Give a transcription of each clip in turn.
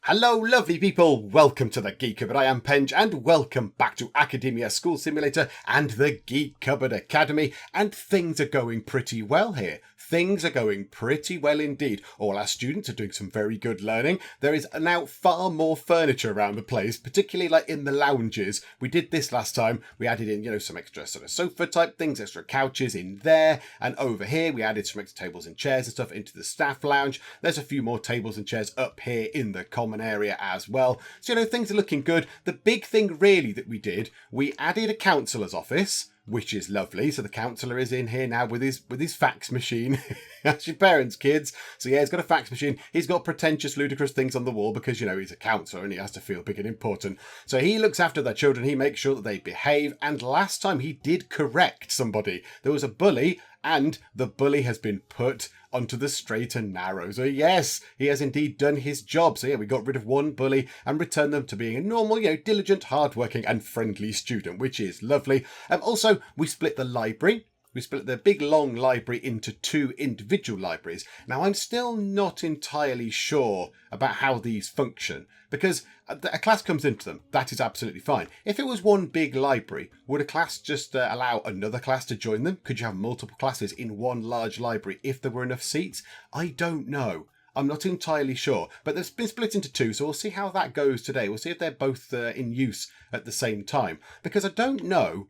Hello lovely people, welcome to the Geek Cupboard. I am Penge and welcome back to Academia School Simulator and the Geek Cupboard Academy, and things are going pretty well here. Things are going pretty well indeed. All our students are doing some very good learning. There is now far more furniture around the place, particularly like in the lounges. We did this last time. We added in, some extra sort of sofa type things, extra couches in there, and over here we added some extra tables and chairs and stuff into the staff lounge. There's a few more tables and chairs up here in the common area as well. So, things are looking good. The big thing really that we did, we added a counsellor's office, which is lovely. So the counsellor is in here now with his fax machine. That's your parents' kids. So yeah, he's got a fax machine. He's got pretentious, ludicrous things on the wall because, he's a counsellor and he has to feel big and important. So he looks after their children. He makes sure that they behave. And last time he did correct somebody. There was a bully, and the bully has been put onto the straight and narrow. So yes, he has indeed done his job. So yeah, we got rid of one bully and returned them to being a normal, diligent, hardworking and friendly student, which is lovely. Also, we split the library. We split the big long library into two individual libraries. Now, I'm still not entirely sure about how these function because a class comes into them. That is absolutely fine. If it was one big library, would a class just allow another class to join them? Could you have multiple classes in one large library if there were enough seats? I don't know. I'm not entirely sure, but they've been split into two, so we'll see how that goes today. We'll see if they're both in use at the same time, because I don't know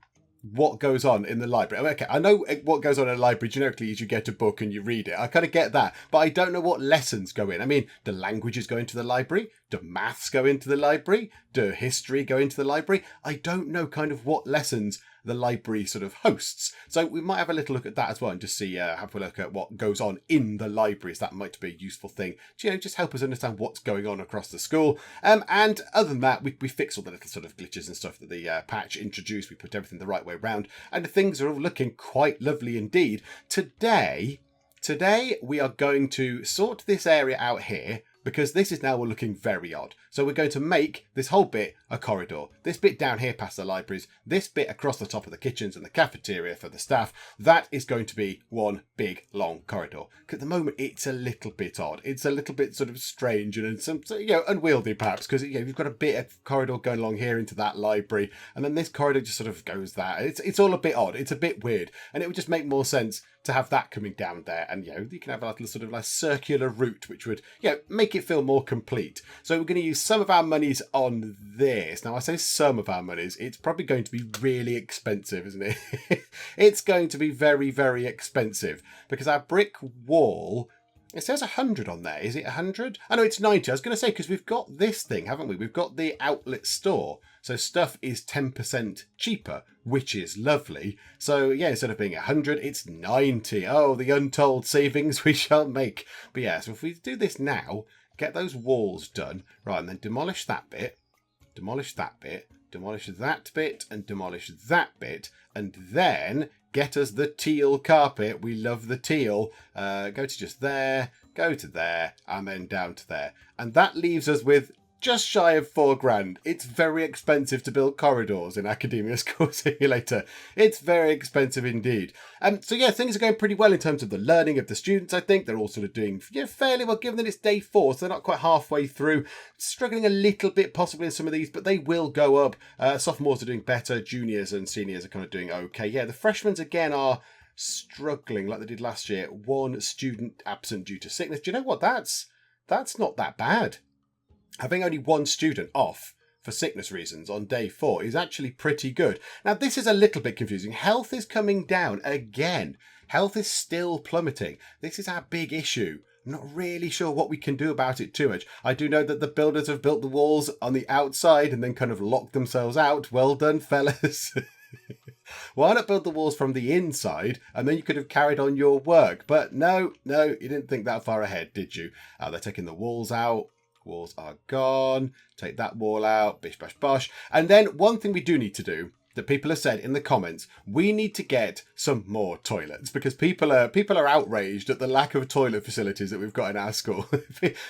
what goes on in the library. Okay, I know what goes on in a library generically is you get a book and you read it. I kind of get that, but I don't know what lessons go in. I mean, do languages go into the library? Do maths go into the library? Do history go into the library? I don't know kind of what lessons the library sort of hosts. So we might have a little look at that as well and just see, have a look at what goes on in the libraries. That might be a useful thing to, just help us understand what's going on across the school. And other than that, we fix all the little sort of glitches and stuff that the patch introduced. We put everything the right way around and things are all looking quite lovely indeed. Today we are going to sort this area out here, because this is now looking very odd. So we're going to make this whole bit a corridor. This bit down here past the libraries, this bit across the top of the kitchens and the cafeteria for the staff, that is going to be one big long corridor. At the moment, it's a little bit odd. It's a little bit sort of strange and some, unwieldy perhaps, because you've got a bit of corridor going along here into that library, and then this corridor just sort of goes there. It's all a bit odd. It's a bit weird, and it would just make more sense to have that coming down there, and you can have a little sort of like circular route, which would make it feel more complete. So we're going to use some of our monies on this. Now I say some of our monies, it's probably going to be really expensive, isn't it? It's going to be very, very expensive because our brick wall, it says 100 on there. Is it 100? I know it's 90. I was going to say, because we've got this thing, haven't we? We've got the outlet store. So stuff is 10% cheaper, which is lovely. So yeah, instead of being 100, it's 90. Oh, the untold savings we shall make. But yeah, so if we do this now, get those walls done, right, and then demolish that bit, demolish that bit, demolish that bit, and demolish that bit, and then get us the teal carpet. We love the teal. Go to just there, go to there, and then down to there. And that leaves us with just shy of $4,000. It's very expensive to build corridors in Academia School Simulator. It's very expensive indeed. So yeah, things are going pretty well in terms of the learning of the students. I think they're all sort of doing fairly well, given that it's day 4, so they're not quite halfway through. Struggling a little bit possibly in some of these, but they will go up. Sophomores are doing better. Juniors and seniors are kind of doing okay. Yeah, the freshmen again are struggling like they did last year. One student absent due to sickness. Do you know what? That's not that bad. Having only one student off for sickness reasons on day 4 is actually pretty good. Now, this is a little bit confusing. Health is coming down again. Health is still plummeting. This is our big issue. I'm not really sure what we can do about it too much. I do know that the builders have built the walls on the outside and then kind of locked themselves out. Well done, fellas. Why not build the walls from the inside and then you could have carried on your work? But no, you didn't think that far ahead, did you? They're taking the walls out. Walls are gone. Take that wall out. Bish, bash, bosh. And then one thing we do need to do that people have said in the comments, we need to get some more toilets because people are outraged at the lack of toilet facilities that we've got in our school.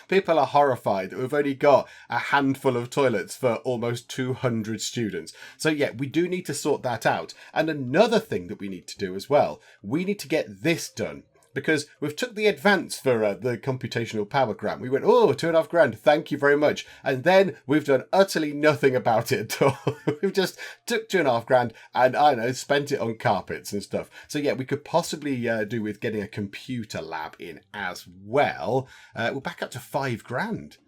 People are horrified that we've only got a handful of toilets for almost 200 students. So yeah, we do need to sort that out. And another thing that we need to do as well, we need to get this done. because we've took the advance for the computational power grant. We went, oh, £2.5 grand, thank you very much. And then we've done utterly nothing about it at all. We've just took £2.5 grand and, I don't know, spent it on carpets and stuff. So yeah, we could possibly do with getting a computer lab in as well. We're back up to £5 grand.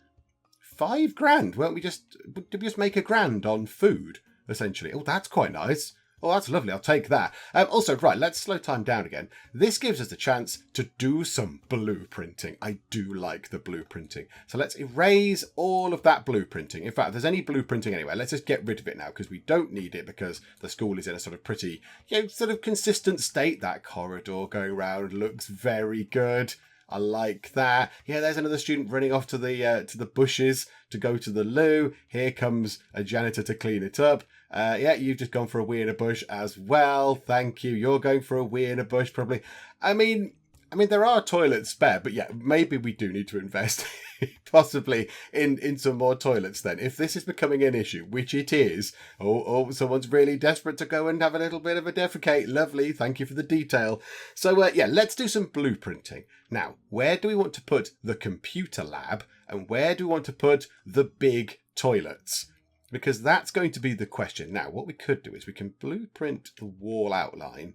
£5 grand? Did we just make £1 grand on food, essentially? Oh, that's quite nice. Oh, that's lovely. I'll take that. Also, right, let's slow time down again. This gives us a chance to do some blueprinting. I do like the blueprinting. So let's erase all of that blueprinting. In fact, if there's any blueprinting anywhere, let's just get rid of it now because we don't need it because the school is in a sort of pretty, sort of consistent state. That corridor going around looks very good. I like that. Yeah, there's another student running off to the bushes to go to the loo. Here comes a janitor to clean it up. Yeah, you've just gone for a wee in a bush as well. Thank you. You're going for a wee in a bush, probably. I mean, there are toilets spare, but yeah, maybe we do need to invest possibly in some more toilets then. If this is becoming an issue, which it is, someone's really desperate to go and have a little bit of a defecate. Lovely. Thank you for the detail. So yeah, let's do some blueprinting. Now, where do we want to put the computer lab and where do we want to put the big toilets? Because that's going to be the question. Now, what we could do is we can blueprint the wall outline.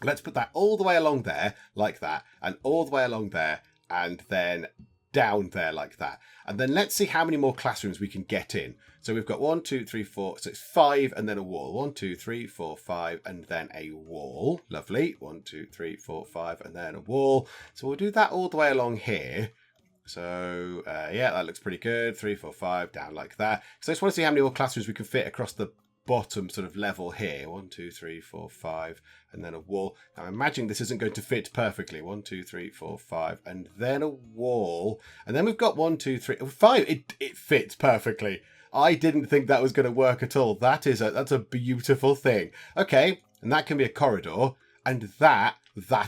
Let's put that all the way along there, like that, and all the way along there, and then down there like that. And then let's see how many more classrooms we can get in. So we've got 1, 2, 3, 4, so it's 5 and then a wall. 1, 2, 3, 4, 5, and then a wall. Lovely. 1, 2, 3, 4, 5, and then a wall. So we'll do that all the way along here. So, yeah, that looks pretty good. 3, 4, 5, down like that. So I just want to see how many more classrooms we can fit across the bottom sort of level here. 1, 2, 3, 4, 5, and then a wall. Now, I'm imagining this isn't going to fit perfectly. 1, 2, 3, 4, 5, and then a wall. And then we've got 1, 2, 3, 5. It fits perfectly. I didn't think that was going to work at all. That's a beautiful thing. Okay, and that can be a corridor. And that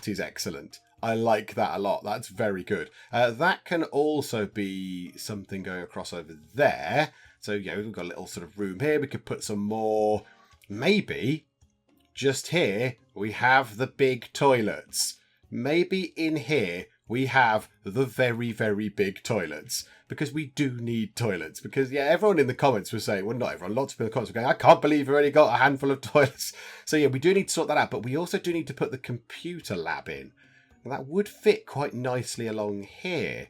is excellent. I like that a lot. That's very good. That can also be something going across over there. So, we've got a little sort of room here. We could put some more, maybe just here, we have the big toilets. Maybe in here, we have the very, very big toilets. Because we do need toilets. Because, yeah, everyone in the comments was saying, well, not everyone, lots of people in the comments were going, I can't believe we've only got a handful of toilets. So, yeah, we do need to sort that out. But we also do need to put the computer lab in. And that would fit quite nicely along here.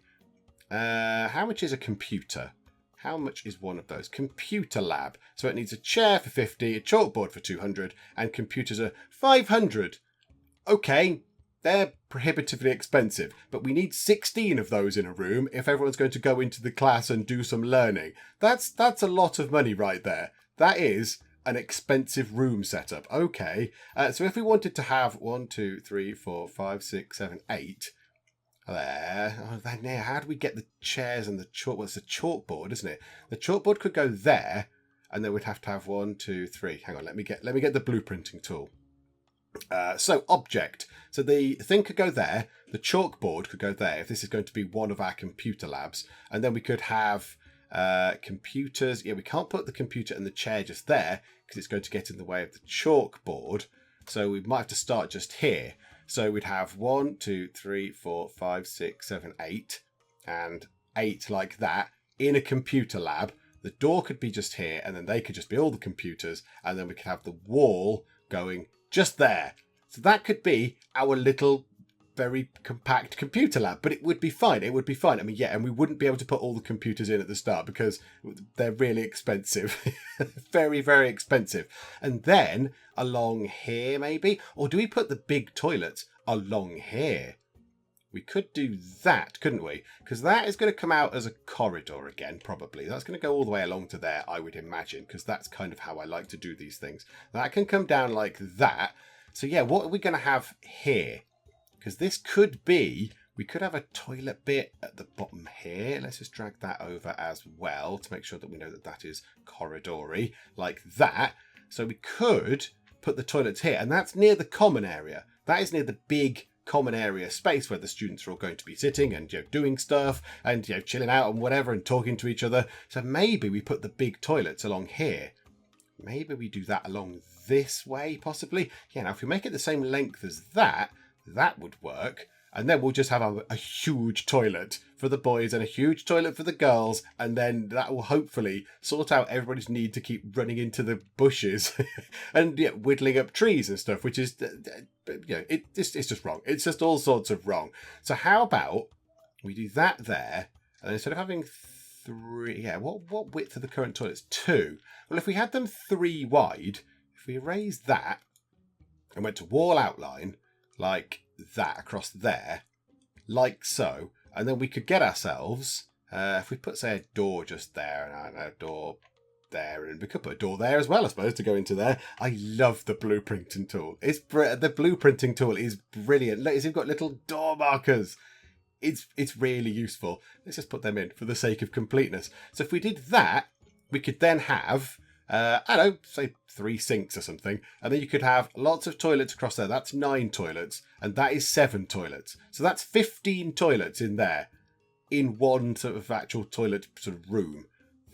How much is a computer? How much is one of those? Computer lab. So it needs a chair for 50, a chalkboard for 200, and computers are 500. Okay, they're prohibitively expensive, but we need 16 of those in a room if everyone's going to go into the class and do some learning. That's a lot of money right there. That is an expensive room setup. Okay, so if we wanted to have 1, 2, 3, 4, 5, 6, 7, 8 there. Oh, then now, how do we get the chairs and the chalk? Well, it's a chalkboard, isn't it? The chalkboard could go there, and then we'd have to have 1, 2, 3. Hang on, let me get the blueprinting tool. So object. So the thing could go there. The chalkboard could go there if this is going to be one of our computer labs, and then we could have computers. Yeah, we can't put the computer and the chair just there because it's going to get in the way of the chalkboard. So we might have to start just here. So we'd have 1, 2, 3, 4, 5, 6, 7, 8, and 8 like that in a computer lab. The door could be just here, and then they could just be all the computers, and then we could have the wall going just there. So that could be our little very compact computer lab, but it would be fine. It would be fine. I mean, yeah, and we wouldn't be able to put all the computers in at the start because they're really expensive. Very, very expensive. And then along here, maybe? Or do we put the big toilets along here? We could do that, couldn't we? Because that is going to come out as a corridor again, probably. That's going to go all the way along to there, I would imagine, because that's kind of how I like to do these things. That can come down like that. So yeah, what are we going to have here? Because this could be, we could have a toilet bit at the bottom here. Let's just drag that over as well to make sure that we know that that is corridory, like that. So we could put the toilets here, and that's near the common area. That is near the big common area space where the students are all going to be sitting and doing stuff and chilling out and whatever and talking to each other. So maybe we put the big toilets along here. Maybe we do that along this way, possibly. Yeah, now if we make it the same length as that, that would work. And then we'll just have a huge toilet for the boys and a huge toilet for the girls. And then that will hopefully sort out everybody's need to keep running into the bushes and whittling up trees and stuff, which is, it's just wrong. It's just all sorts of wrong. So how about we do that there, and then instead of having 3, what width are the current toilets? 2. Well, if we had them 3 wide, if we erase that and went to wall outline like that across there, like so, and then we could get ourselves, if we put, say, a door just there, and a door there, and we could put a door there as well, I suppose, to go into there. I love the blueprinting tool. The blueprinting tool is brilliant. Look, you've got little door markers. It's really useful. Let's just put them in for the sake of completeness. So if we did that, we could then have, I don't know, say 3 sinks or something. And then you could have lots of toilets across there. That's 9 toilets. And that is 7 toilets. So that's 15 toilets in there in one sort of actual toilet sort of room.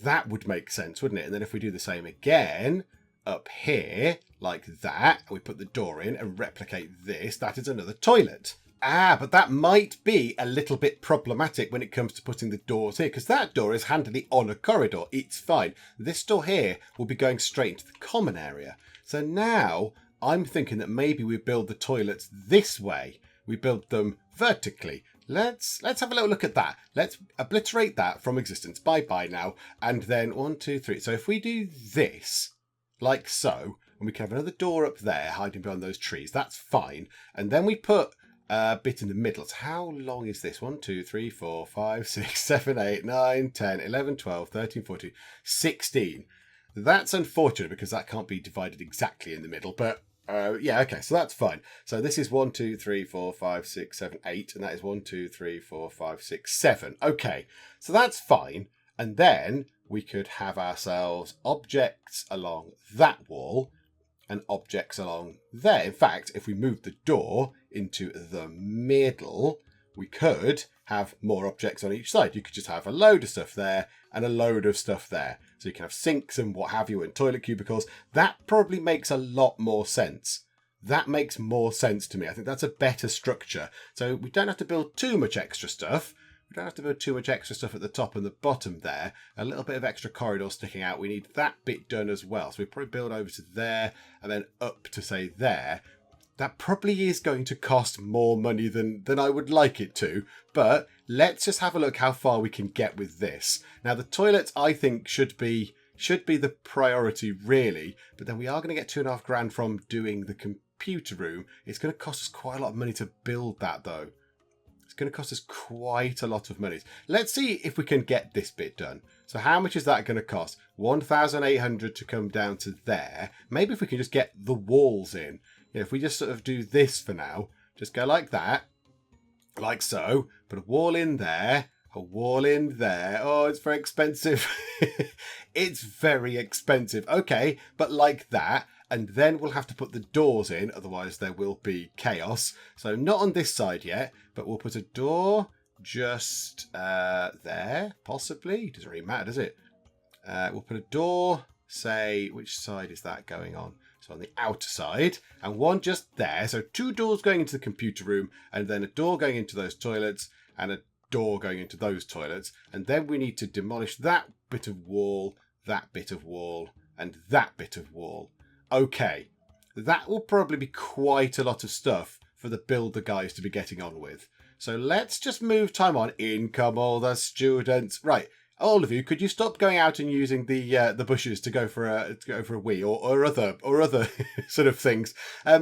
That would make sense, wouldn't it? And then if we do the same again up here, like that, and we put the door in and replicate this, that is another toilet. But that might be a little bit problematic when it comes to putting the doors here, because that door is handily on a corridor. It's fine. This door here will be going straight into the common area. So now I'm thinking that maybe we build the toilets this way. We build them vertically. Let's have a little look at that. Let's obliterate that from existence. Bye-bye now. And then 1, 2, 3. So if we do this, like so, and we can have another door up there hiding behind those trees, that's fine. And then we put a bit in the middle. So how long is this? 1, 2, 3, 4, 5, 6, 7, 8, 9, 10, 11, 12, 13, 14, 16. That's unfortunate because that can't be divided exactly in the middle, but okay, so that's fine. So this is 1, 2, 3, 4, 5, 6, 7, 8, and that is 1, 2, 3, 4, 5, 6, 7. Okay, so that's fine. And then we could have ourselves objects along that wall and objects along there. In fact, if we move the door into the middle, we could have more objects on each side. You could just have a load of stuff there and a load of stuff there. So you can have sinks and what have you and toilet cubicles. That probably makes a lot more sense. That makes more sense to me. I think that's a better structure. So we don't have to build too much extra stuff. We don't have to build too much extra stuff at the top and the bottom there. A little bit of extra corridor sticking out. We need that bit done as well. So we probably build over to there and then up to, say, there. That probably is going to cost more money than I would like it to. But let's just have a look how far we can get with this. Now, the toilets, I think, should be the priority, really. But then we are going to get $2.5 grand from doing the computer room. It's going to cost us quite a lot of money to build that, though. Going to cost us quite a lot of money. Let's see if we can get this bit done. So how much is that going to cost? 1,800 to come down to there. Maybe if we can just get the walls in. If we just sort of do this for now, just go like that, like so. Put a wall in there, a wall in there. Oh, it's very expensive. It's very expensive. Okay, but like that. And then we'll have to put the doors in, otherwise there will be chaos. So not on this side yet, but we'll put a door just there, possibly. Doesn't really matter, does it? We'll put a door, say, which side is that going on? So on the outer side, and one just there. So 2 doors going into the computer room, and then a door going into those toilets, and a door going into those toilets. And then we need to demolish that bit of wall, that bit of wall, and that bit of wall. Okay, that will probably be quite a lot of stuff for the builder guys to be getting on with. So let's just move time on. In come all the students. Right, all of you, could you stop going out and using the bushes to go for a wee or other sort of things?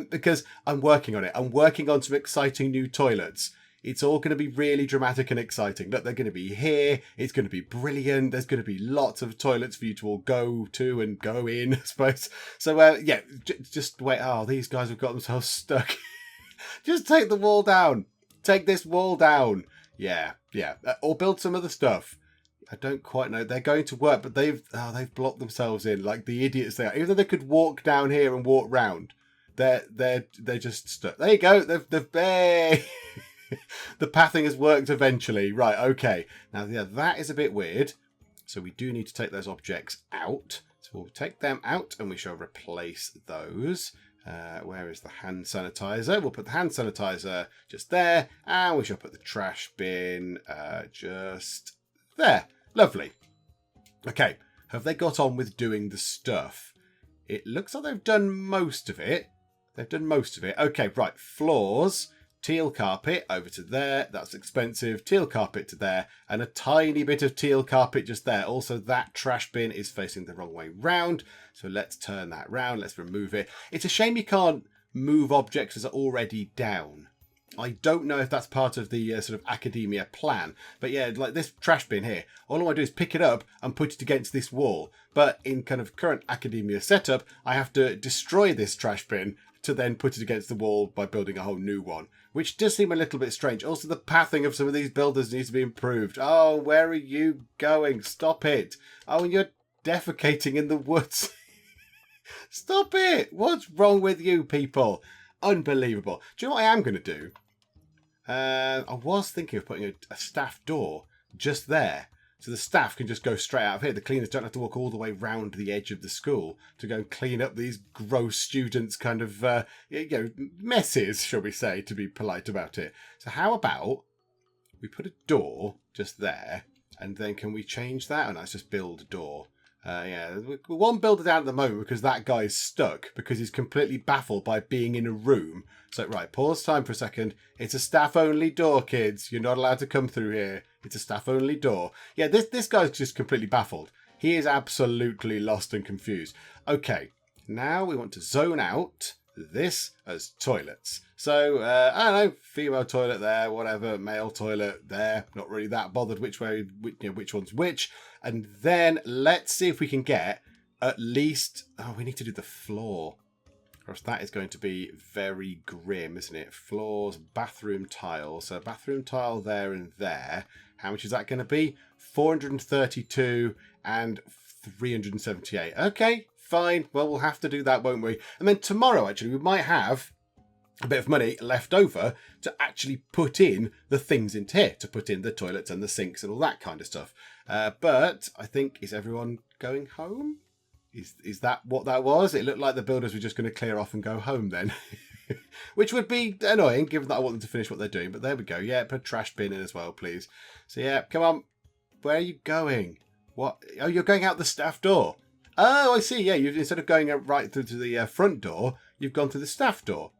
Because I'm working on it. I'm working on some exciting new toilets. It's all going to be really dramatic and exciting. Look, they're going to be here. It's going to be brilliant. There's going to be lots of toilets for you to all go to and go in, I suppose. So, just wait. Oh, these guys have got themselves stuck. Just take the wall down. Take this wall down. Yeah. Or build some other stuff. I don't quite know. They're going to work, but they've blocked themselves in like the idiots they are. Even though they could walk down here and walk round, they're just stuck. There you go. They've the pathing has worked eventually. Right, okay. Now, that is a bit weird. So we do need to take those objects out. So we'll take them out and we shall replace those. Where is the hand sanitizer? We'll put the hand sanitizer just there, and we shall put the trash bin just there. Lovely. Okay, have they got on with doing the stuff? It looks like they've done most of it. Okay, right, floors. Teal carpet over to there. That's expensive. Teal carpet to there. And a tiny bit of teal carpet just there. Also, that trash bin is facing the wrong way round. So let's turn that round. Let's remove it. It's a shame you can't move objects that are already down. I don't know if that's part of the sort of academia plan. But yeah, like this trash bin here. All I want to do is pick it up and put it against this wall. But in kind of current academia setup, I have to destroy this trash bin to then put it against the wall by building a whole new one, which does seem a little bit strange. Also, the pathing of some of these builders needs to be improved. Oh, where are you going? Stop it. Oh, and you're defecating in the woods. Stop it. What's wrong with you people? Unbelievable. Do you know what I am going to do? I was thinking of putting a staff door just there. So the staff can just go straight out of here. The cleaners don't have to walk all the way round the edge of the school to go and clean up these gross students' kind of messes, shall we say, to be polite about it. So how about we put a door just there, and then can we change that? And let's just build a door. One builder down at the moment because that guy's stuck because he's completely baffled by being in a room. So, right, pause time for a second. It's a staff-only door, kids. You're not allowed to come through here. It's a staff-only door. Yeah, this guy's just completely baffled. He is absolutely lost and confused. Okay, now we want to zone out this as toilets. So, I don't know, female toilet there, whatever, male toilet there. Not really that bothered which one's which. And then let's see if we can get at least... Oh, we need to do the floor. Of course, that is going to be very grim, isn't it? Floors, bathroom tile. So bathroom tile there and there. How much is that going to be? 432 and 378. Okay, fine. Well, we'll have to do that, won't we? And then tomorrow, actually, we might have a bit of money left over to actually put in the things into here, to put in the toilets and the sinks and all that kind of stuff. But I think, is everyone going home? Is that what that was? It looked like the builders were just going to clear off and go home then. Which would be annoying, given that I want them to finish what they're doing. But there we go. Yeah, put a trash bin in as well, please. So yeah, come on. Where are you going? What? Oh, you're going out the staff door. Oh, I see. Yeah, instead of going right through to the front door, you've gone through the staff door.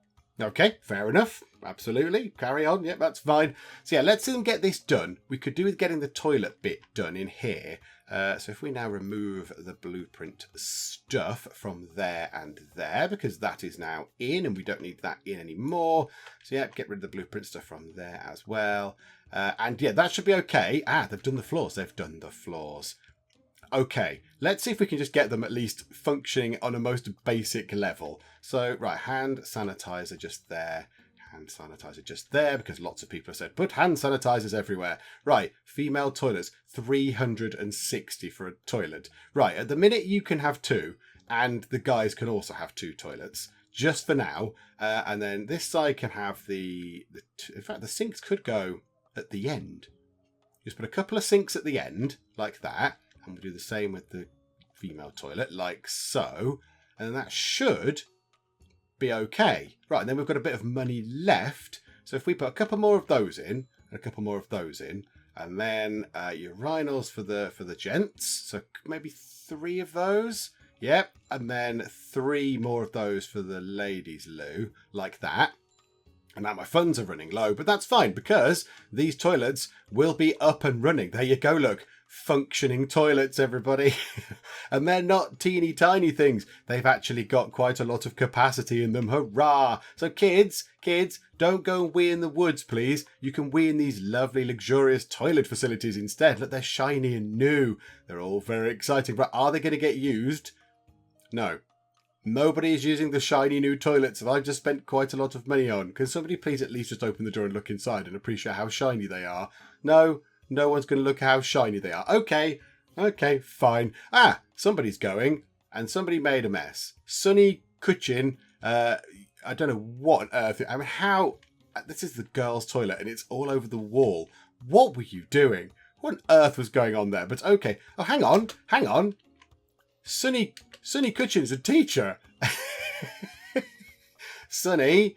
Okay, fair enough. Absolutely. Carry on. Yep, that's fine. So yeah, let's see them get this done. We could do with getting the toilet bit done in here. So if we now remove the blueprint stuff from there and there, because that is now in and we don't need that in anymore. So yeah, get rid of the blueprint stuff from there as well. And yeah, that should be okay. Ah, they've done the floors. They've done the floors. Okay, let's see if we can just get them at least functioning on a most basic level. So, right, hand sanitizer just there. Hand sanitizer just there, because lots of people have said, put hand sanitizers everywhere. Right, female toilets, 360 for a toilet. Right, at the minute you can have two, and the guys can also have two toilets, just for now. And then this side can have in fact, the sinks could go at the end. Just put a couple of sinks at the end, like that. And we'll do the same with the female toilet, like so. And then that should be okay. Right, and then we've got a bit of money left. So if we put a couple more of those in, and a couple more of those in, and then urinals for the gents. So maybe 3 of those. Yep, and then 3 more of those for the ladies' loo, like that. And now my funds are running low, but that's fine because these toilets will be up and running. There you go, look. Functioning toilets, everybody. And they're not teeny tiny things. They've actually got quite a lot of capacity in them. Hurrah! So kids, don't go and wee in the woods, please. You can wee in these lovely, luxurious toilet facilities instead. Look, they're shiny and new. They're all very exciting. But are they going to get used? No. Nobody is using the shiny new toilets that I've just spent quite a lot of money on. Can somebody please at least just open the door and look inside and appreciate how shiny they are? No. No one's going to look at how shiny they are. Okay, fine. Ah, somebody's going, and somebody made a mess. Sunny Kutchin, I don't know what on earth. I mean, how... This is the girls' toilet, and it's all over the wall. What were you doing? What on earth was going on there? But okay. Oh, hang on. Sunny Kutchin's a teacher. Sonny,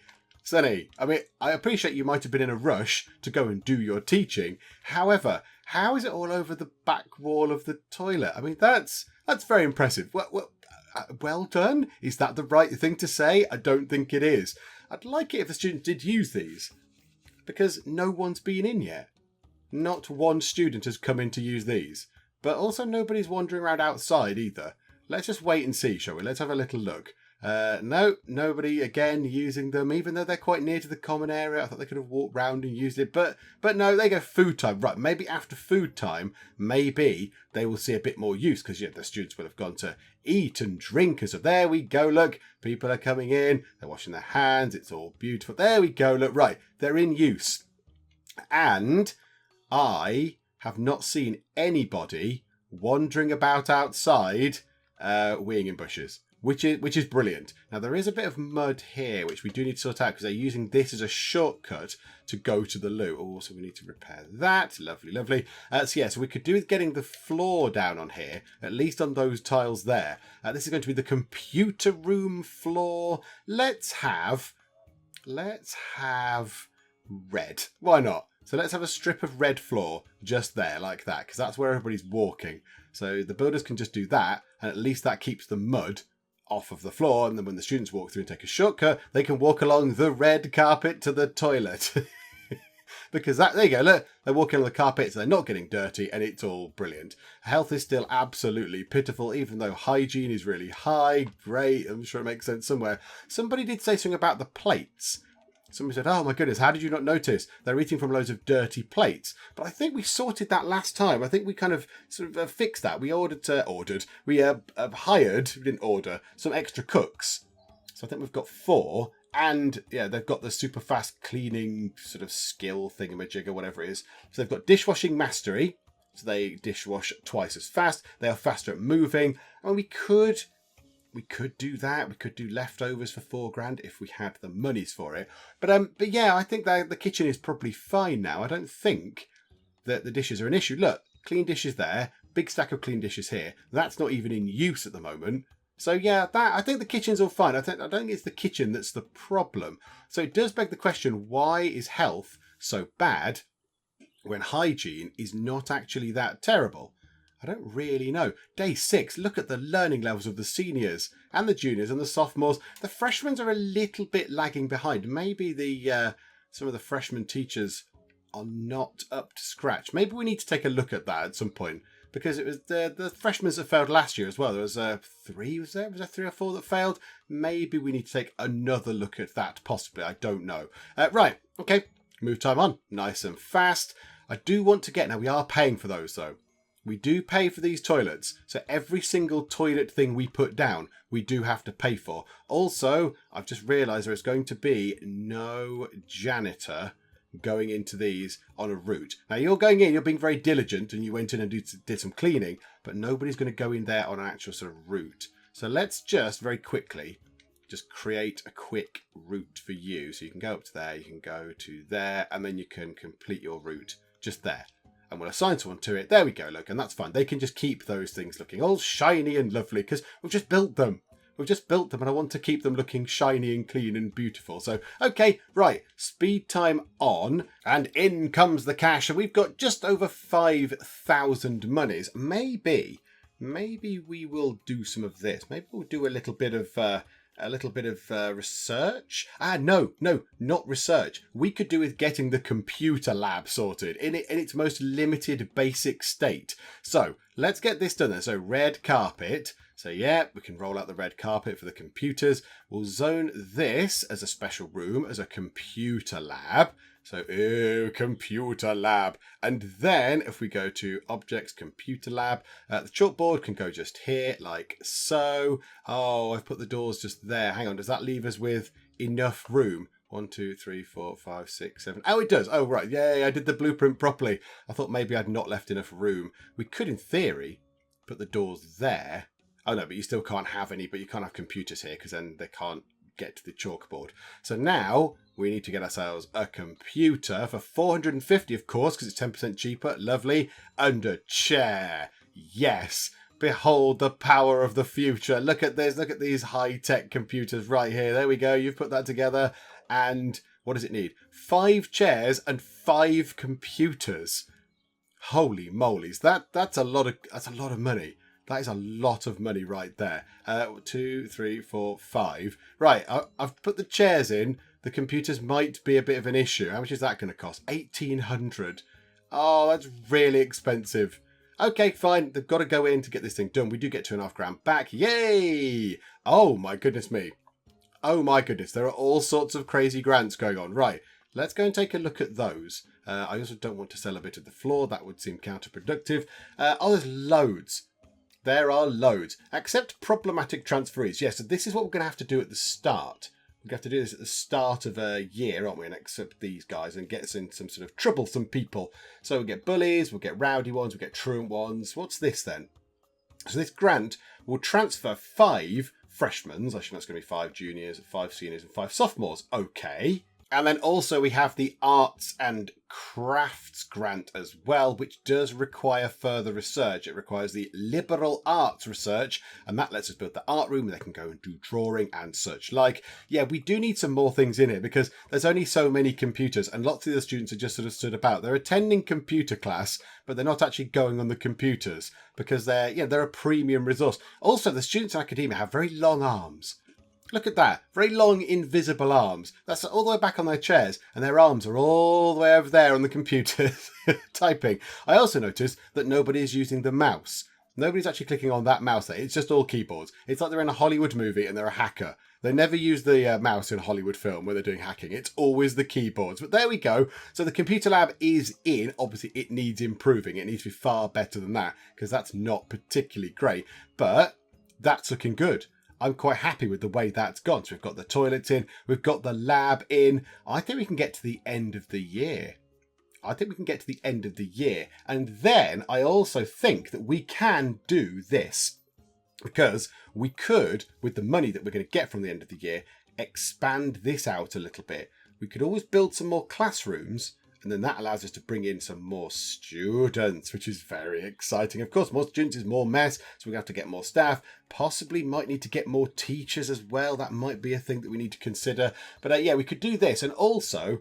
I mean, I appreciate you might have been in a rush to go and do your teaching. However, how is it all over the back wall of the toilet? I mean, that's very impressive. Well done. Is that the right thing to say? I don't think it is. I'd like it if the students did use these, because no one's been in yet. Not one student has come in to use these, but also nobody's wandering around outside either. Let's just wait and see, shall we? Let's have a little look. No, nobody again using them, even though they're quite near to the common area. I thought they could have walked round and used it, but no, they go food time. Right, maybe after food time, maybe they will see a bit more use, because the students will have gone to eat and drink. So there we go, look, people are coming in, they're washing their hands, it's all beautiful. There we go, look, right, they're in use. And I have not seen anybody wandering about outside weeing in bushes, which is brilliant. Now, there is a bit of mud here, which we do need to sort out, because they're using this as a shortcut to go to the loo. Also, we need to repair that. Lovely, lovely. So we could do with getting the floor down on here, at least on those tiles there. This is going to be the computer room floor. Let's have red. Why not? So let's have a strip of red floor just there, like that, because that's where everybody's walking. So the builders can just do that, and at least that keeps the mud off of the floor, and then when the students walk through and take a shortcut, they can walk along the red carpet to the toilet. Because there you go, look, they're walking on the carpet, so they're not getting dirty, and it's all brilliant. Health is still absolutely pitiful, even though hygiene is really high. Great, I'm sure it makes sense somewhere. Somebody did say something about the plates. Somebody said, oh my goodness, how did you not notice? They're eating from loads of dirty plates. But I think we sorted that last time. I think we kind of sort of fixed that. We we hired, we didn't order, some extra cooks. So I think we've got 4. And yeah, they've got the super fast cleaning sort of skill thingamajig or whatever it is. So they've got dishwashing mastery. So they dishwash twice as fast. They are faster at moving. And we could do that. We could do leftovers for $4,000 if we had the monies for it. But yeah, I think that the kitchen is probably fine now. I don't think that the dishes are an issue. Look, clean dishes there, big stack of clean dishes here. That's not even in use at the moment. So yeah, I think the kitchen's all fine. I don't think it's the kitchen that's the problem. So it does beg the question, why is health so bad when hygiene is not actually that terrible? I don't really know. Day 6, look at the learning levels of the seniors and the juniors and the sophomores. The freshmen are a little bit lagging behind. Maybe some of the freshman teachers are not up to scratch. Maybe we need to take a look at that at some point, because it was the freshmen that failed last year as well. There was 3, was there? Was there 3 or 4 that failed? Maybe we need to take another look at that, possibly. I don't know. Right, okay, move time on. Nice and fast. I do want to get, now we are paying for those though. We do pay for these toilets, so every single toilet thing we put down, we do have to pay for. Also, I've just realised there is going to be no janitor going into these on a route. Now, you're going in, you're being very diligent, and you went in and did some cleaning, but nobody's going to go in there on an actual sort of route. So let's just very quickly just create a quick route for you. So you can go up to there, you can go to there, and then you can complete your route just there. And we'll assign someone to it. There we go, look, and that's fine. They can just keep those things looking all shiny and lovely, because we've just built them. We've just built them, and I want to keep them looking shiny and clean and beautiful. So, okay, right, speed time on, and in comes the cash, and we've got just over 5,000 monies. Maybe we will do some of this. Maybe we'll do a little bit of research. No, not research. We could do with getting the computer lab sorted in its most limited basic state. So let's get this done then. So red carpet. So yeah, we can roll out the red carpet for the computers. We'll zone this as a special room, as a computer lab. So, computer lab. And then if we go to objects, computer lab, the chalkboard can go just here, like so. Oh, I've put the doors just there. Hang on, does that leave us with enough room? 1, 2, 3, 4, 5, 6, 7. Oh, it does. Oh, right. Yay, I did the blueprint properly. I thought maybe I'd not left enough room. We could, in theory, put the doors there. Oh, no, but you still can't have any, but you can't have computers here because then they can't get to the chalkboard. So now we need to get ourselves a computer for 450, of course, because it's 10% cheaper. Lovely. And a chair. Yes. Behold the power of the future. Look at this. Look at these high-tech computers right here. There we go. You've put that together. And what does it need? 5 chairs and 5 computers. Holy molies. That's a lot of money. That is a lot of money right there. 2, 3, 4, 5. Right, I've put the chairs in. The computers might be a bit of an issue. How much is that going to cost? 1,800. Oh, that's really expensive. Okay, fine. They've got to go in to get this thing done. We do get £2.5 back. Yay! Oh, my goodness me. Oh, my goodness. There are all sorts of crazy grants going on. Right, let's go and take a look at those. I also don't want to sell a bit of the floor. That would seem counterproductive. Oh, there's loads. There are loads. Accept problematic transferees. Yes, so this is what we're going to have to do at the start. We're going to have to do this at the start of a year, aren't we? And accept these guys and get us in some sort of troublesome people. So we'll get bullies, we'll get rowdy ones, we'll get truant ones. What's this then? So this grant will transfer 5 freshmen. I think that's going to be 5 juniors, 5 seniors and 5 sophomores. Okay. And then also we have the Arts and Crafts grant as well, which does require further research. It requires the liberal arts research, and that lets us build the art room where they can go and do drawing and such like. Yeah, we do need some more things in it because there's only so many computers and lots of the students are just sort of stood about. They're attending computer class, but they're not actually going on the computers because they're a premium resource. Also, the students in academia have very long arms. Look at that. Very long, invisible arms. That's all the way back on their chairs, and their arms are all the way over there on the computers typing. I also noticed that nobody is using the mouse. Nobody's actually clicking on that mouse there. It's just all keyboards. It's like they're in a Hollywood movie and they're a hacker. They never use the mouse in a Hollywood film when they're doing hacking. It's always the keyboards. But there we go. So the computer lab is in. Obviously, it needs improving. It needs to be far better than that because that's not particularly great. But that's looking good. I'm quite happy with the way that's gone. So we've got the toilets in, we've got the lab in. I think we can get to the end of the year. And then I also think that we can do this because we could, with the money that we're going to get from the end of the year, expand this out a little bit. We could always build some more classrooms. And then that allows us to bring in some more students, which is very exciting. Of course, more students is more mess, so we're going to have to get more staff. Possibly might need to get more teachers as well. That might be a thing that we need to consider. But yeah, we could do this. And also,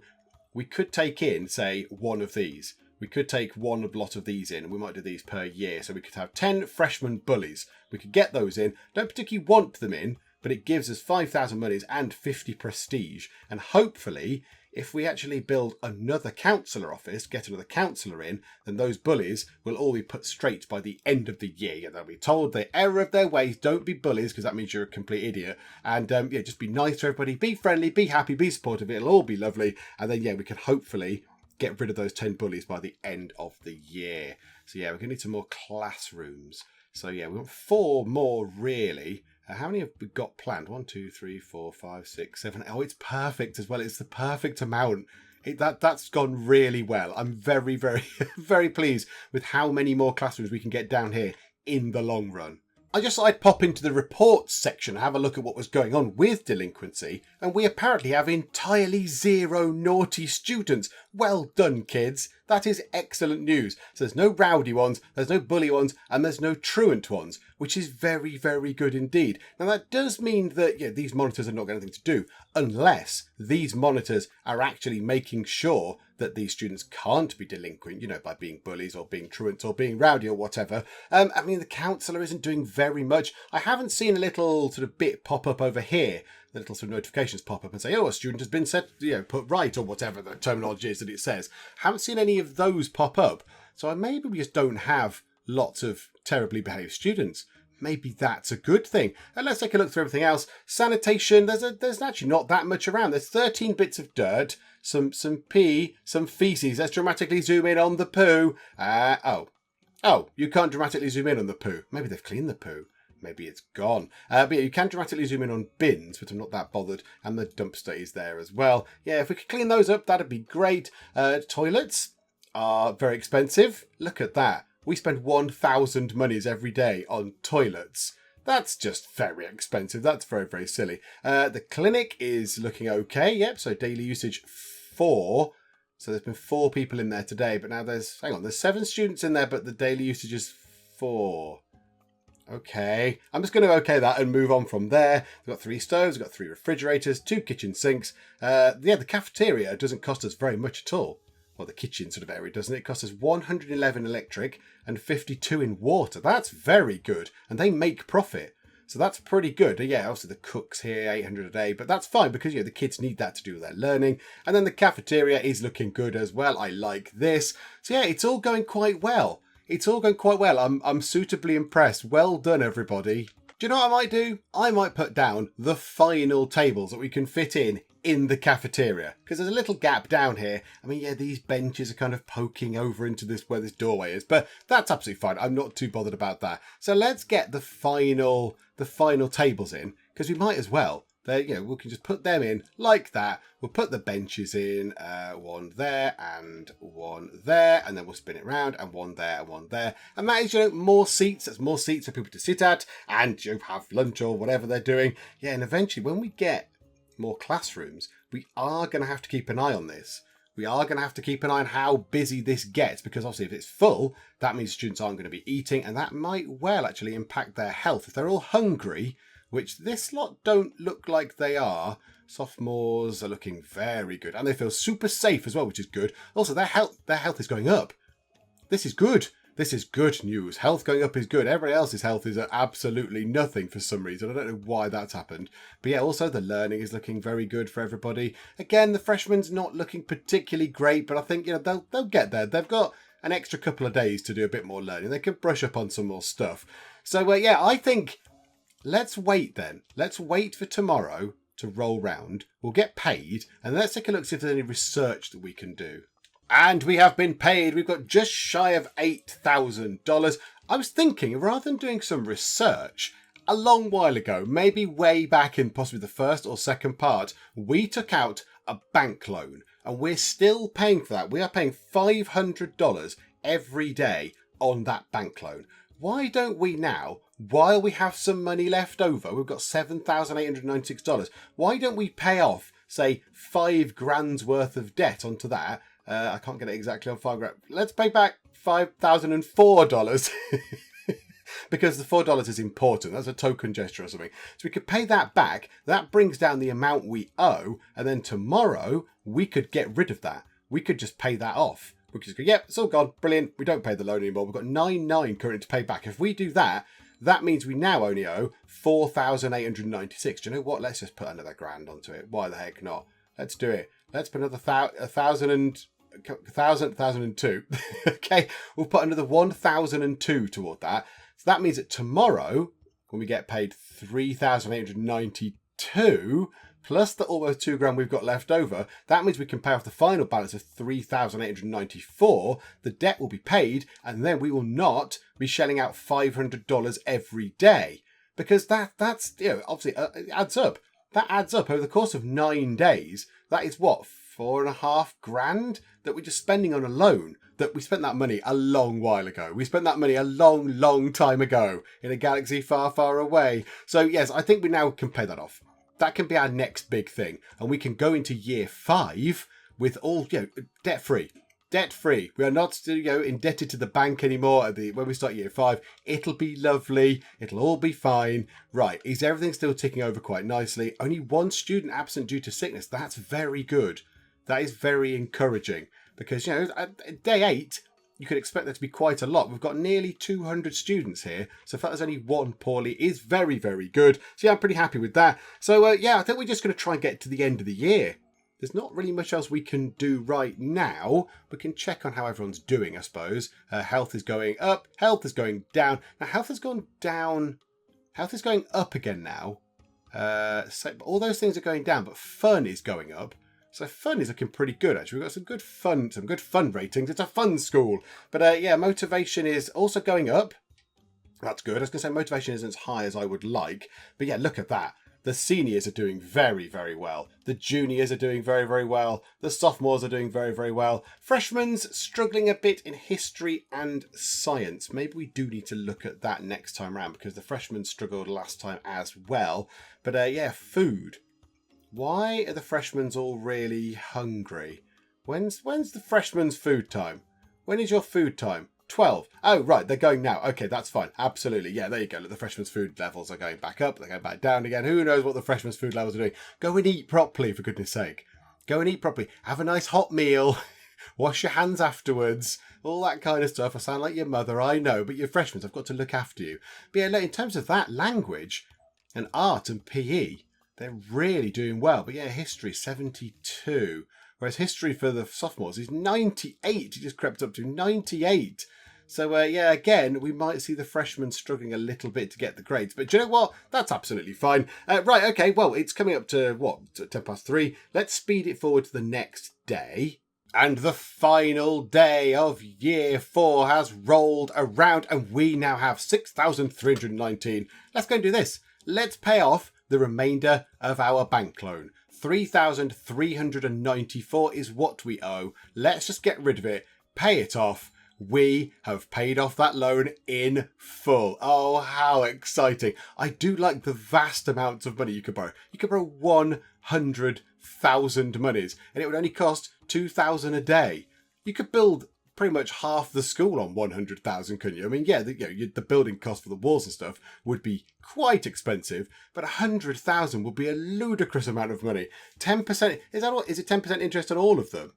we could take in, say, one of these. We could take one lot of these in, and we might do these per year. So we could have 10 freshman bullies. We could get those in. Don't particularly want them in, but it gives us 5,000 monies and 50 prestige. And hopefully, if we actually build another counsellor office, get another counsellor in, then those bullies will all be put straight by the end of the year. They'll be told the error of their ways. Don't be bullies because that means you're a complete idiot. And just be nice to everybody. Be friendly, be happy, be supportive. It'll all be lovely. And then, we can hopefully get rid of those 10 bullies by the end of the year. So, we're going to need some more classrooms. So, we want 4 more, really. How many have we got planned? 1, 2, 3, 4, 5, 6, 7. Oh, it's perfect as well. It's the perfect amount. That's gone really well. I'm very, very, very pleased with how many more classrooms we can get down here in the long run. I just thought I'd pop into the reports section and have a look at what was going on with delinquency, and we apparently have entirely 0 naughty students. Well done, kids. That is excellent news. So there's no rowdy ones, there's no bully ones, and there's no truant ones, which is very, very good indeed. Now that does mean that these monitors are not going to have anything to do unless these monitors are actually making sure that these students can't be delinquent, by being bullies or being truants or being rowdy or whatever. The counsellor isn't doing very much. I haven't seen a little sort of bit pop up over here. The little sort of notifications pop up and say, a student has been set, put right or whatever the terminology is that it says. Haven't seen any of those pop up. So maybe we just don't have lots of terribly behaved students. Maybe that's a good thing. And let's take a look through everything else. Sanitation, there's actually not that much around. There's 13 bits of dirt, some pee, some feces. Let's dramatically zoom in on the poo. Oh, you can't dramatically zoom in on the poo. Maybe they've cleaned the poo. Maybe it's gone. But you can dramatically zoom in on bins, but I'm not that bothered. And the dumpster is there as well. Yeah, if we could clean those up, that'd be great. Toilets are very expensive. Look at that. We spend 1,000 monies every day on toilets. That's just very expensive. That's very, very silly. The clinic is looking okay. Yep, so daily usage 4. So there's been 4 people in there today, but now there's 7 students in there, but the daily usage is 4. Okay, I'm just going to okay that and move on from there. We've got 3 stoves, we've got 3 refrigerators, 2 kitchen sinks. Yeah, the cafeteria doesn't cost us very much at all. Well, the kitchen sort of area doesn't. It costs us 111 electric and 52 in water. That's very good, and they make profit. So that's pretty good. Yeah, obviously the cook's here, 800 a day, but that's fine because, the kids need that to do their learning. And then the cafeteria is looking good as well. I like this. So yeah, it's all going quite well. It's all going quite well. I'm suitably impressed. Well done, everybody. Do you know what I might do? I might put down the final tables that we can fit in the cafeteria, because there's a little gap down here. I mean, yeah, these benches are kind of poking over into this where this doorway is, but that's absolutely fine. I'm not too bothered about that. So let's get the final tables in, because we might as well. There, we can just put them in like that. We'll put the benches in, one there and one there, and then we'll spin it around, and one there and one there. And that is, more seats. That's more seats for people to sit at and have lunch or whatever they're doing. Yeah, and eventually when we get more classrooms, we are going to have to keep an eye on this. We are going to have to keep an eye on how busy this gets, because obviously if it's full, that means students aren't going to be eating, and that might well actually impact their health. If they're all hungry, which this lot don't look like they are, sophomores are looking very good, and they feel super safe as well, which is good. Also, their health is going up. This is good. This is good news. Health going up is good. Everybody else's health is absolutely nothing for some reason. I don't know why that's happened. But yeah, also the learning is looking very good for everybody. Again, the freshmen's not looking particularly great, but I think they'll get there. They've got an extra couple of days to do a bit more learning. They can brush up on some more stuff. So yeah, I think let's wait then. Let's wait for tomorrow to roll round. We'll get paid, and let's take a look, see if there's any research that we can do. And we have been paid. We've got just shy of $8,000. I was thinking, rather than doing some research, a long while ago, maybe way back in possibly the first or second part, we took out a bank loan, and we're still paying for that. We are paying $500 every day on that bank loan. Why don't we now, while we have some money left over, we've got $7,896, why don't we pay off, say, $5,000 worth of debt onto that? I can't get it exactly on $5,000. Let's pay back $5,004 because the $4 is important. That's a token gesture or something. So we could pay that back. That brings down the amount we owe. And then tomorrow we could get rid of that. We could just pay that off. We could just go, yep, it's all gone. Brilliant. We don't pay the loan anymore. We've got 9,900 currently to pay back. If we do that, that means we now only owe 4,896. Do you know what? Let's just put another $1,000 onto it. Why the heck not? Let's do it. Let's put another 1,002. Okay, we'll put another 1,002 toward that. So that means that tomorrow, when we get paid 3,892 plus the almost $2,000 we've got left over, that means we can pay off the final balance of 3,894. The debt will be paid, and then we will not be shelling out $500 every day, because that's obviously it adds up. That adds up over the course of 9 days. That is what, $4,500 that we're just spending on a loan. That we spent that money a long while ago. We spent that money a long, long time ago in a galaxy far, far away. So yes, I think we now can pay that off. That can be our next big thing, and we can go into year 5 with all debt free. Debt free. We are not indebted to the bank anymore when we start year 5. It'll be lovely. It'll all be fine. Right. Is everything still ticking over quite nicely? Only one student absent due to sickness. That's very good. That is very encouraging, because at day 8 you could expect there to be quite a lot. We've got nearly 200 students here, so the fact there's only one poorly is very, very good. So yeah, I'm pretty happy with that. So yeah, I think we're just going to try and get to the end of the year. There's not really much else we can do right now. We can check on how everyone's doing, I suppose. Health is going up. Health is going down. Now, health has gone down. Health is going up again now. So all those things are going down, but fun is going up. So fun is looking pretty good, actually. We've got some good fun ratings. It's a fun school. But yeah, motivation is also going up. That's good. I was going to say motivation isn't as high as I would like. But yeah, look at that. The seniors are doing very, very well. The juniors are doing very, very well. The sophomores are doing very, very well. Freshmen's struggling a bit in history and science. Maybe we do need to look at that next time around, because the freshmen struggled last time as well. But yeah, food. Why are the freshmen all really hungry? When's the freshmen's food time? When is your food time? 12. Oh, right, they're going now. Okay, that's fine. Absolutely. Yeah, there you go. Look, the freshmen's food levels are going back up. They're going back down again. Who knows what the freshmen's food levels are doing? Go and eat properly, for goodness sake. Go and eat properly. Have a nice hot meal. Wash your hands afterwards. All that kind of stuff. I sound like your mother, I know, but your freshmen, I've got to look after you. But yeah, look, in terms of that, language and art and PE, they're really doing well. But yeah, history, 72. Whereas history for the sophomores is 98. He just crept up to 98. So yeah, again, we might see the freshmen struggling a little bit to get the grades. But do you know what? That's absolutely fine. Right, okay, well, it's coming up to, 3:10. Let's speed it forward to the next day. And the final day of year 4 has rolled around and we now have 6,319. Let's go and do this. Let's pay off the remainder of our bank loan. 3,394 is what we owe. Let's just get rid of it, pay it off. We have paid off that loan in full. Oh, how exciting. I do like the vast amounts of money you could borrow. You could borrow 100,000 monies and it would only cost 2,000 a day. You could build pretty much half the school on 100,000, couldn't you? I mean, yeah, the building cost for the walls and stuff would be quite expensive, but 100,000 would be a ludicrous amount of money. 10%, is it 10% interest on all of them?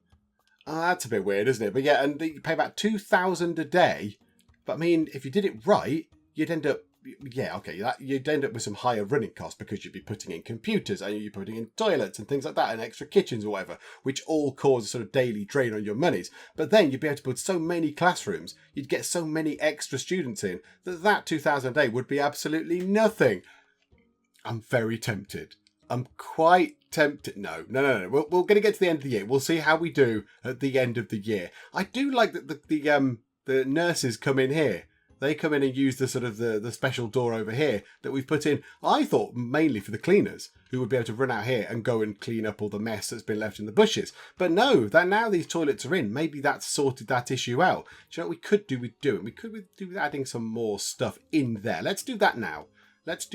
Oh, that's a bit weird, isn't it? But yeah, and you pay about 2,000 a day. But I mean, if you did it right, you'd end up, you'd end up with some higher running costs because you'd be putting in computers and you're putting in toilets and things like that and extra kitchens or whatever, which all cause a sort of daily drain on your monies. But then you'd be able to put so many classrooms, you'd get so many extra students in that 2,000 a day would be absolutely nothing. I'm very tempted. I'm quite tempted. No. We're going to get to the end of the year. We'll see how we do at the end of the year. I do like that the nurses come in here. They come in and use the sort of the special door over here that we've put in. I thought mainly for the cleaners who would be able to run out here and go and clean up all the mess that's been left in the bushes. But no, that now these toilets are in, maybe that's sorted that issue out. Do you know what we could do with doing? We could do with adding some more stuff in there. Let's do that now. Let's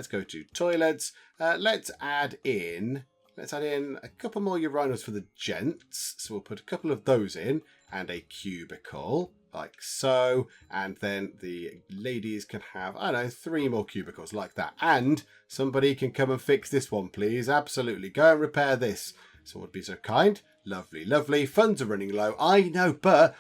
go to toilets. Let's add in a couple more urinals for the gents. So we'll put a couple of those in and a cubicle like so. And then the ladies can have, 3 more cubicles like that. And somebody can come and fix this one, please. Absolutely. Go and repair this. Someone would be so kind. Lovely. Funds are running low. I know, but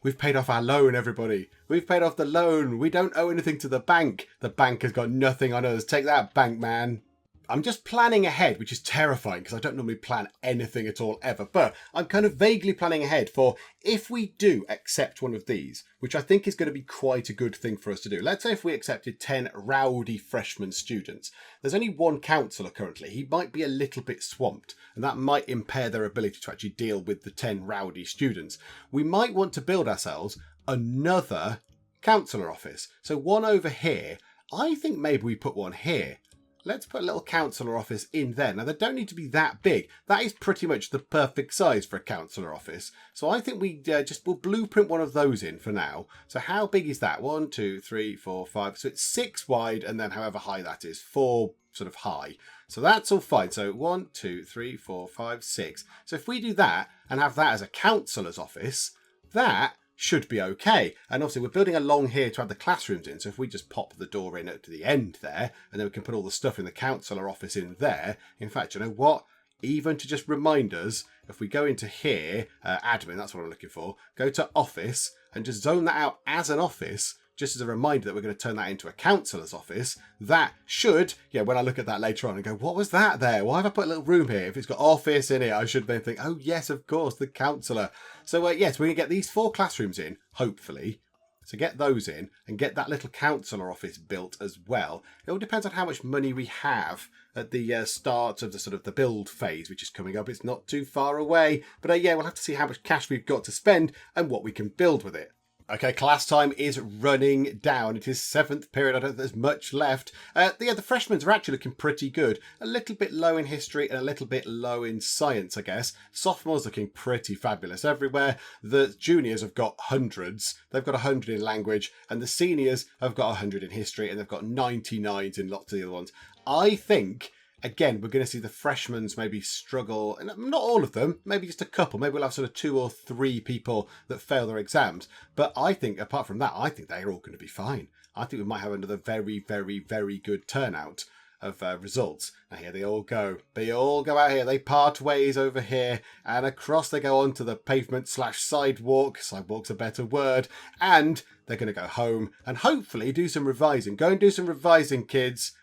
we've paid off our loan, everybody. We've paid off the loan. We don't owe anything to the bank. The bank has got nothing on us. Take that, bank man. I'm just planning ahead, which is terrifying because I don't normally plan anything at all ever. But I'm kind of vaguely planning ahead for if we do accept one of these, which I think is going to be quite a good thing for us to do. Let's say if we accepted 10 rowdy freshman students. There's only one counsellor currently. He might be a little bit swamped and that might impair their ability to actually deal with the 10 rowdy students. We might want to build ourselves another counsellor office. So one over here. I think maybe we put one here. Let's put a little counsellor office in there. Now, they don't need to be that big. That is pretty much the perfect size for a counsellor office. So I think we'll blueprint one of those in for now. So how big is that? 1, 2, 3, 4, 5. So it's 6 wide and then however high that is, 4 sort of high. So that's all fine. So 1, 2, 3, 4, 5, 6. So if we do that and have that as a counsellor's office, that should be okay. And obviously we're building along here to have the classrooms in. So if we just pop the door in at the end there, and then we can put all the stuff in the counsellor office in there. In fact, you know what? Even to just remind us, if we go into here, admin, that's what I'm looking for, go to office and just zone that out as an office, just as a reminder that we're going to turn that into a counsellor's office. That should, when I look at that later on and go, what was that there? Why have I put a little room here? If it's got office in it, I should then think, oh yes, of course, the counsellor. So yes, we're going to get these 4 classrooms in, hopefully. So get those in and get that little counsellor office built as well. It all depends on how much money we have at the start of the sort of the build phase, which is coming up. It's not too far away. But we'll have to see how much cash we've got to spend and what we can build with it. Okay, class time is running down. It is 7th period. I don't think there's much left. The freshmen are actually looking pretty good. A little bit low in history and a little bit low in science, I guess. Sophomores looking pretty fabulous everywhere. The juniors have got hundreds. They've got 100 in language. And the seniors have got 100 in history. And they've got 99s in lots of the other ones. I think Again, we're going to see the freshmen maybe struggle, and not all of them, maybe just a couple. Maybe we'll have sort of 2 or 3 people that fail their exams. But I think, apart from that, I think they're all going to be fine. I think we might have another very, very, very good turnout of results. Now here they all go. They all go out here. They part ways over here, and across they go onto the pavement/sidewalk. Sidewalk's a better word. And they're going to go home and hopefully do some revising. Go and do some revising, kids.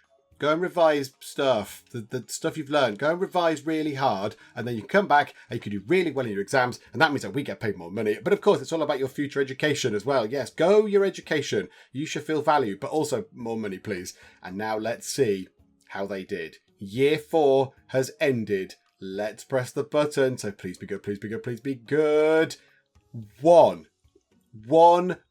Go and revise stuff, the stuff you've learned. Go and revise really hard, and then you come back and you can do really well in your exams, and that means that we get paid more money. But of course, it's all about your future education as well. Yes, go your education. You should feel valued, but also more money, please. And now let's see how they did. Year 4 has ended. Let's press the button. So please be good, please be good, please be good. One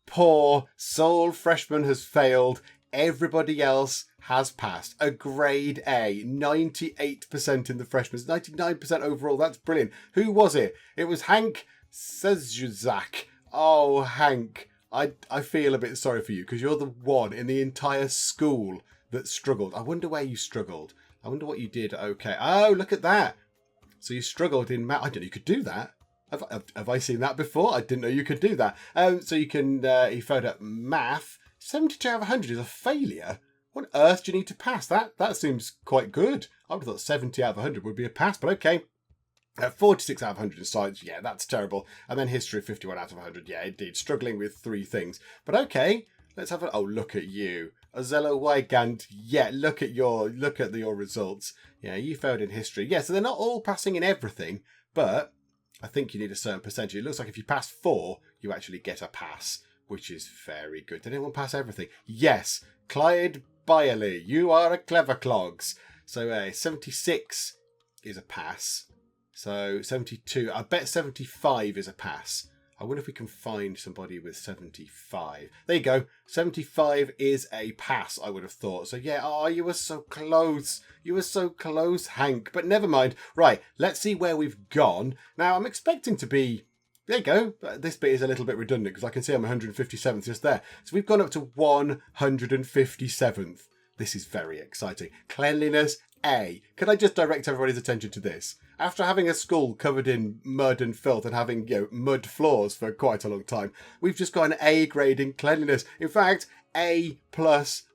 poor sole freshman has failed. Everybody else has passed. A grade A, 98% in the freshmen, 99% overall. That's brilliant. Who was it? It was Hank Sezuzak. Oh, Hank, I feel a bit sorry for you because you're the one in the entire school that struggled. I wonder where you struggled. I wonder what you did. Okay. Oh, look at that. So you struggled in math. I didn't know you could do that. Have I seen that before? I didn't know you could do that. So you can, he phoned up math. 72 out of 100 is a failure. What on earth do you need to pass? That seems quite good. I would have thought 70 out of 100 would be a pass, but okay. 46 out of 100 in science, yeah, that's terrible. And then history, 51 out of 100, yeah, indeed. Struggling with 3 things. But okay, let's have a... Oh, look at you. Ozello Wygant, yeah, look at your results. Yeah, you failed in history. Yeah, so they're not all passing in everything, but I think you need a certain percentage. It looks like if you pass 4, you actually get a pass, which is very good. Did anyone pass everything? Yes, Clyde Byerly, you are a clever clogs. So 76 is a pass. So 72, I bet 75 is a pass. I wonder if we can find somebody with 75. There you go. 75 is a pass, I would have thought. So yeah, oh, you were so close. You were so close, Hank. But never mind. Right, let's see where we've gone. Now, I'm expecting to be... There you go. This bit is a little bit redundant because I can see I'm 157th just there. So we've gone up to 157th. This is very exciting. Cleanliness, A. Can I just direct everybody's attention to this? After having a school covered in mud and filth and having, mud floors for quite a long time, we've just got an A grade in cleanliness. In fact, A+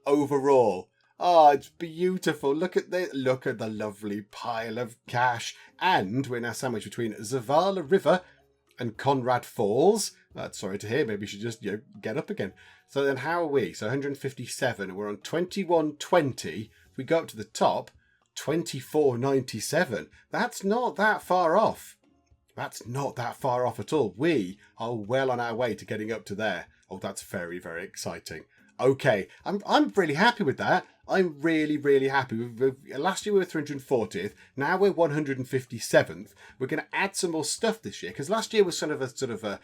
overall. Oh, it's beautiful. Look at the lovely pile of cash. And we're now sandwiched between Zavala River and Conrad Falls. Sorry to hear. Maybe you should just, get up again. So then how are we? So 157. We're on 2120. If we go up to the top, 2497. That's not that far off. That's not that far off at all. We are well on our way to getting up to there. Oh, that's very, very exciting. Okay, I'm really happy with that. I'm really, really happy. Last year we were 340th. Now we're 157th. We're going to add some more stuff this year because last year was sort of a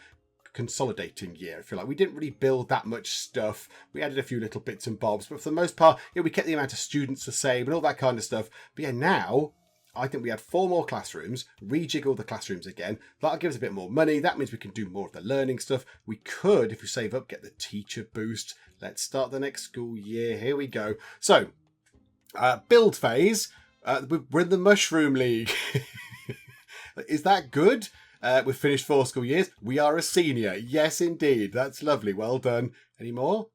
consolidating year. I feel like we didn't really build that much stuff. We added a few little bits and bobs, but for the most part, we kept the amount of students the same and all that kind of stuff. But yeah, now I think we had 4 more classrooms, rejiggle the classrooms again. That'll give us a bit more money. That means we can do more of the learning stuff. We could, if we save up, get the teacher boost. Let's start the next school year. Here we go. So, build phase. We're in the Mushroom League. Is that good? We've finished 4 school years. We are a senior. Yes, indeed. That's lovely. Well done. Any more?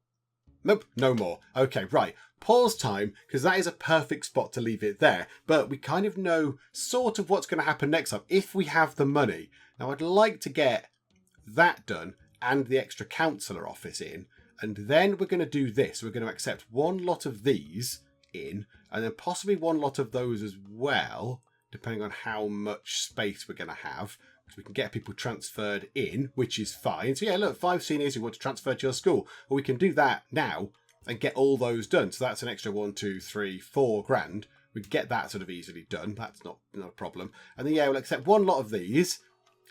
Nope, no more. Okay, right. Pause time, because that is a perfect spot to leave it there. But we kind of know sort of what's going to happen next time if we have the money. Now, I'd like to get that done and the extra counsellor office in. And then we're going to do this. We're going to accept 1 lot of these in, and then possibly 1 lot of those as well, depending on how much space we're going to have. So we can get people transferred in, which is fine. So yeah, look, 5 seniors who want to transfer to your school. Well, we can do that now and get all those done. So that's an extra 1, 2, 3, 4 grand. We can get that sort of easily done. That's not a problem. And then yeah, we'll accept 1 lot of these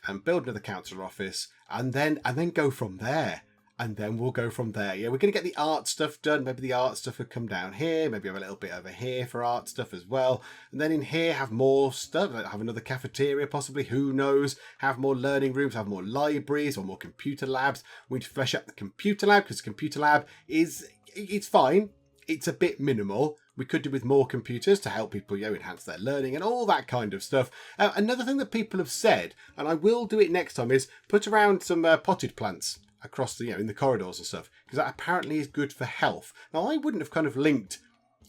and build another councillor office and then go from there. And then we'll go from there. Yeah, we're going to get the art stuff done. Maybe the art stuff would come down here. Maybe have a little bit over here for art stuff as well. And then in here, have more stuff. Have another cafeteria possibly. Who knows? Have more learning rooms. Have more libraries or more computer labs. We need to flesh up the computer lab because the computer lab it's fine. It's a bit minimal. we could do with more computers to help people, enhance their learning and all that kind of stuff. Another thing that people have said, and I will do it next time, is put around some potted plants across the, in the corridors and stuff, because that apparently is good for health. Now, I wouldn't have kind of linked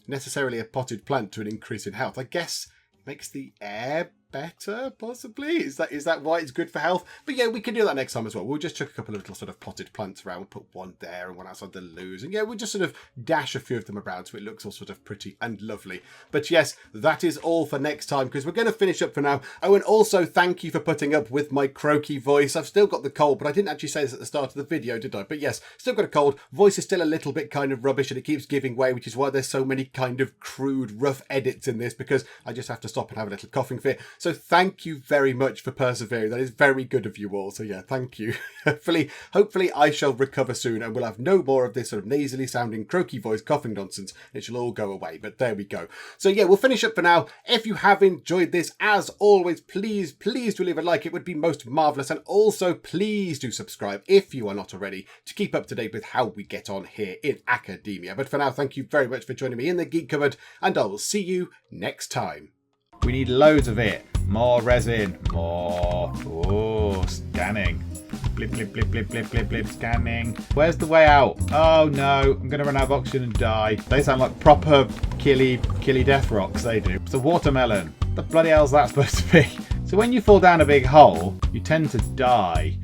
necessarily a potted plant to an increase in health. I guess it makes the air better, possibly. Is that why it's good for health? But yeah, we can do that next time as well. We'll just chuck a couple of little sort of potted plants around. We'll put one there and one outside the loos, and yeah, we'll just sort of dash a few of them around so it looks all sort of pretty and lovely. But yes, that is all for next time, because we're going to finish up for now. Oh, and also thank you for putting up with my croaky voice. I've still got the cold, but I didn't actually say this at the start of the video, did I? But yes, still got a cold. Voice is still a little bit kind of rubbish and it keeps giving way, which is why there's so many kind of crude, rough edits in this, because I just have to stop and have a little coughing fit. So thank you very much for persevering. That is very good of you all. So yeah, thank you. Hopefully I shall recover soon and we'll have no more of this sort of nasally sounding croaky voice coughing nonsense. It shall all go away. But there we go. So yeah, we'll finish up for now. If you have enjoyed this, as always, please do leave a like. It would be most marvellous. And also please do subscribe if you are not already, to keep up to date with how we get on here in academia. But for now, thank you very much for joining me in the Geek Cupboard, and I will see you next time. We need loads of it. More resin. More. Oh, scanning. Blip, blip, blip, blip, blip, blip, blip, scanning. Where's the way out? Oh no, I'm going to run out of oxygen and die. They sound like proper killy death rocks, they do. It's a watermelon. What the bloody hell's that supposed to be? So when you fall down a big hole, you tend to die.